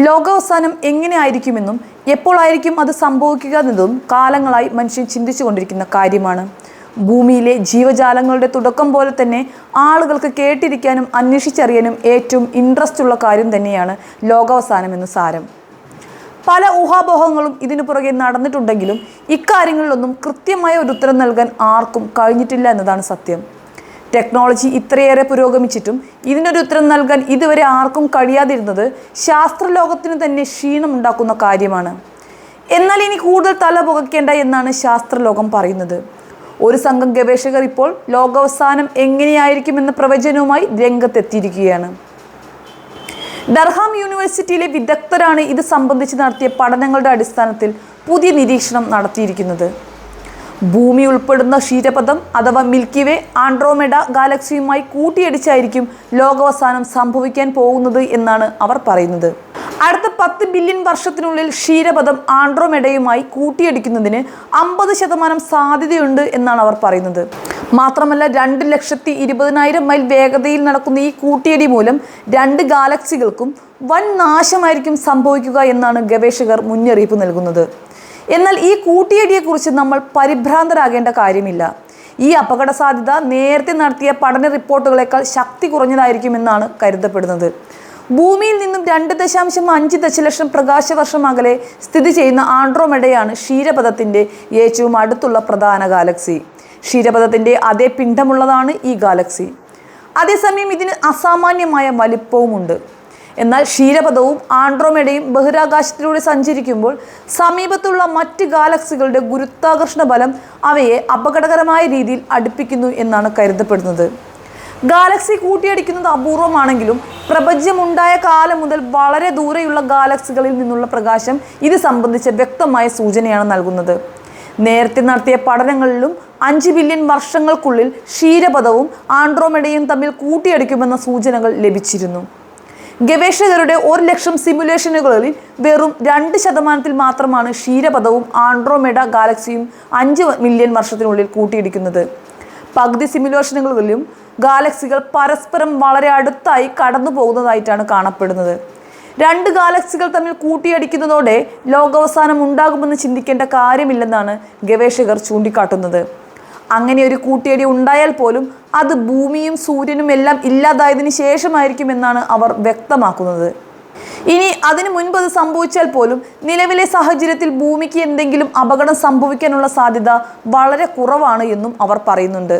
ലോകാവസാനം എങ്ങനെയായിരിക്കുമെന്നും എപ്പോഴായിരിക്കും അത് സംഭവിക്കുക എന്നതും കാലങ്ങളായി മനുഷ്യൻ ചിന്തിച്ചുകൊണ്ടിരിക്കുന്ന കാര്യമാണ്. ഭൂമിയിലെ ജീവജാലങ്ങളുടെ തുടക്കം പോലെ തന്നെ ആളുകൾക്ക് കേട്ടിരിക്കാനും അന്വേഷിച്ചറിയാനും ഏറ്റവും ഇൻട്രസ്റ്റ് ഉള്ള കാര്യം തന്നെയാണ് ലോകാവസാനം എന്ന് സാരം. പല ഊഹാപോഹങ്ങളും ഇതിനു പുറകെ നടന്നിട്ടുണ്ടെങ്കിലും ഇക്കാര്യങ്ങളിലൊന്നും കൃത്യമായ ഒരു ഉത്തരം നൽകാൻ ആർക്കും കഴിഞ്ഞിട്ടില്ല എന്നതാണ് സത്യം. ടെക്നോളജി ഇത്രയേറെ പുരോഗമിച്ചിട്ടും ഇതിനൊരു ഉത്തരം നൽകാൻ ഇതുവരെ ആർക്കും കഴിയാതിരുന്നത് ശാസ്ത്രലോകത്തിന് തന്നെ ക്ഷീണമുണ്ടാക്കുന്ന കാര്യമാണ്. എന്നാൽ ഇനി കൂടുതൽ തല പുകയ്ക്കേണ്ട എന്നാണ് ശാസ്ത്രലോകം പറയുന്നത്. ഒരു സംഘം ഗവേഷകർ ഇപ്പോൾ ലോകാവസാനം എങ്ങനെയായിരിക്കുമെന്ന പ്രവചനവുമായി രംഗത്തെത്തിയിരിക്കുകയാണ്. ഡർഹാം യൂണിവേഴ്സിറ്റിയിലെ വിദഗ്ധരാണ് ഇത് സംബന്ധിച്ച് നടത്തിയ പഠനങ്ങളുടെ അടിസ്ഥാനത്തിൽ പുതിയ നിരീക്ഷണം നടത്തിയിരിക്കുന്നത്. ഭൂമി ഉൾപ്പെടുന്ന ക്ഷീരപഥം അഥവാ മിൽക്കി വേ ആൻഡ്രോമെഡ ഗാലക്സിയുമായി കൂട്ടിയിടിച്ചായിരിക്കും ലോകാവസാനം സംഭവിക്കാൻ പോകുന്നത് എന്നാണ് അവർ പറയുന്നത്. അടുത്ത 10 ബില്യൺ വർഷത്തിനുള്ളിൽ ക്ഷീരപഥം ആൻഡ്രോമെഡയുമായി കൂട്ടിയിടിക്കുന്നതിന് 50% സാധ്യതയുണ്ട് എന്നാണ് അവർ പറയുന്നത്. മാത്രമല്ല 2,20,000 മൈൽ വേഗതയിൽ നടക്കുന്ന ഈ കൂട്ടിയിടി മൂലം 2 ഗാലക്സികൾക്കും വൻ നാശമായിരിക്കും സംഭവിക്കുക എന്നാണ് ഗവേഷകർ മുന്നറിയിപ്പ് നൽകുന്നത്. എന്നാൽ ഈ കൂട്ടിയിടിയെക്കുറിച്ച് നമ്മൾ പരിഭ്രാന്തരാകേണ്ട കാര്യമില്ല. ഈ അപകട സാധ്യത നേരത്തെ നടത്തിയ പഠന റിപ്പോർട്ടുകളേക്കാൾ ശക്തി കുറഞ്ഞതായിരിക്കുമെന്നാണ് കരുതപ്പെടുന്നത്. ഭൂമിയിൽ നിന്നും 2.5 ദശലക്ഷം പ്രകാശവർഷം അകലെ സ്ഥിതി ചെയ്യുന്ന ആൻഡ്രോമെഡയാണ് ക്ഷീരപഥത്തിൻ്റെ ഏറ്റവും അടുത്തുള്ള പ്രധാന ഗാലക്സി. ക്ഷീരപഥത്തിൻ്റെ അതേ പിണ്ഡമുള്ളതാണ് ഈ ഗാലക്സി. അതേസമയം ഇതിന് അസാമാന്യമായ വലിപ്പവുമുണ്ട്. എന്നാൽ ക്ഷീരപഥവും ആൻഡ്രോമെഡയും ബഹിരാകാശത്തിലൂടെ സഞ്ചരിക്കുമ്പോൾ സമീപത്തുള്ള മറ്റ് ഗാലക്സികളുടെ ഗുരുത്വാകർഷണ ബലം അവയെ അപകടകരമായ രീതിയിൽ അടുപ്പിക്കുന്നു എന്നാണ് കരുതപ്പെടുന്നത്. ഗാലക്സി കൂട്ടിയിടിക്കുന്നത് അപൂർവമാണെങ്കിലും പ്രപഞ്ചമുണ്ടായ കാലം മുതൽ വളരെ ദൂരെയുള്ള ഗാലക്സികളിൽ നിന്നുള്ള പ്രകാശം ഇത് സംബന്ധിച്ച വ്യക്തമായ സൂചനയാണ് നൽകുന്നത്. നേരത്തെ നടത്തിയ പഠനങ്ങളിലും 5 ബില്യൺ വർഷങ്ങൾക്കുള്ളിൽ ക്ഷീരപഥവും ആൻഡ്രോമെഡയും തമ്മിൽ കൂട്ടിയിടിക്കുമെന്ന സൂചനകൾ ലഭിച്ചിരുന്നു. ഗവേഷകരുടെ 1,00,000 സിമുലേഷനുകളിൽ വെറും 2% മാത്രമാണ് ക്ഷീരപഥവും ആൻഡ്രോമെഡ ഗാലക്സിയും 5 മില്യൺ വർഷത്തിനുള്ളിൽ കൂട്ടിയിടിക്കുന്നത്. പകുതി സിമുലേഷനുകളിലും ഗാലക്സികൾ പരസ്പരം വളരെ അടുത്തായി കടന്നു പോകുന്നതായിട്ടാണ് കാണപ്പെടുന്നത്. 2 ഗാലക്സികൾ തമ്മിൽ കൂട്ടിയിടിക്കുന്നതോടെ ലോകാവസാനം ഉണ്ടാകുമെന്ന് ചിന്തിക്കേണ്ട കാര്യമില്ലെന്നാണ് ഗവേഷകർ ചൂണ്ടിക്കാട്ടുന്നത്. അങ്ങനെ ഒരു കൂട്ടിയിടി ഉണ്ടായാൽ പോലും അത് ഭൂമിയും സൂര്യനും എല്ലാം ഇല്ലാതായതിനു ശേഷമായിരിക്കുമെന്നാണ് അവർ വ്യക്തമാക്കുന്നത്. ഇനി അതിനു മുൻപ് അത് സംഭവിച്ചാൽ പോലും നിലവിലെ സാഹചര്യത്തിൽ ഭൂമിക്ക് എന്തെങ്കിലും അപകടം സംഭവിക്കാനുള്ള സാധ്യത വളരെ കുറവാണ് എന്നും അവർ പറയുന്നുണ്ട്.